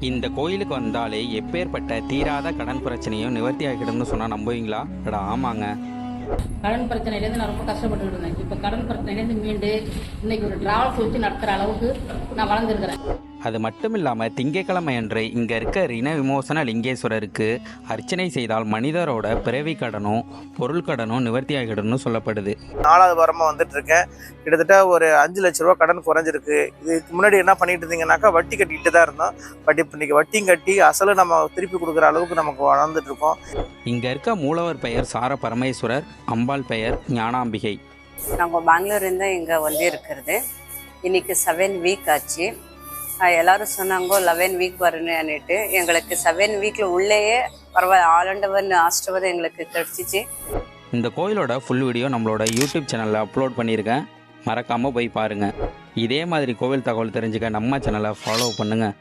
இந்த கோயிலுக்கு வந்தாலே எப்பேற்பட்ட தீராத கடன் பிரச்சனையும் நிவர்த்தி ஆகிடும்னு சொன்னால் நம்புவீங்களா? அடா ஆமாங்க. கடன் பிரச்சனையிலேருந்து நான் ரொம்ப கஷ்டப்பட்டு இருந்தேன். இப்போ கடன் பிரச்சனையிலேருந்து மீண்டு இன்னைக்கு ஒரு டிராவல்ஸ் வச்சு நடத்துகிற அளவுக்கு நான் வளர்ந்துருக்கிறேன். அது மட்டும் இல்லாமல் திங்கட்கிழமை அன்று இங்கே இருக்க ரிண விமோசன லிங்கேஸ்வரருக்கு அர்ச்சனை செய்தால் மனிதரோட பிறவி கடனும் பொருள் கடனும் நிவர்த்தி ஆகிடும்னு சொல்லப்படுது. 4வது வாரமாக வந்துட்டு இருக்கேன். கிட்டத்தட்ட ஒரு 5 லட்ச ரூபா கடன் குறைஞ்சிருக்கு. இதுக்கு முன்னாடி என்ன பண்ணிட்டு இருந்தீங்கன்னாக்கா வட்டி கட்டிக்கிட்டு தான் இருந்தோம். பட் இப்போ இன்னைக்கு வட்டியும் கட்டி அசலும் நம்ம திருப்பி கொடுக்குற அளவுக்கு நமக்கு வளர்ந்துட்டு இருக்கோம். இங்கே இருக்க மூலவர் பெயர் சார பரமேஸ்வரர், அம்பாள் பெயர் ஞானாம்பிகை. நாங்கள் பெங்களூர்லேருந்து இங்கே வந்து இருக்கிறது. இன்னைக்கு 7 வீக் ஆச்சு. எல்லாரும் சொன்னாங்க 11 வீக் வரணுன்னுட்டு. எங்களுக்கு 7 வீக்கில் உள்ளேயே பரவாயில்ல, ஆலண்டவன் ஆஸ்டவர் எங்களுக்கு கிடச்சிச்சு. இந்த கோயிலோட ஃபுல் வீடியோ நம்மளோட யூடியூப் சேனலில் அப்லோட் பண்ணியிருக்கேன், மறக்காமல் போய் பாருங்கள். இதே மாதிரி கோவில் தகவல் தெரிஞ்சுக்க நம்ம சேனலை ஃபாலோ பண்ணுங்கள்.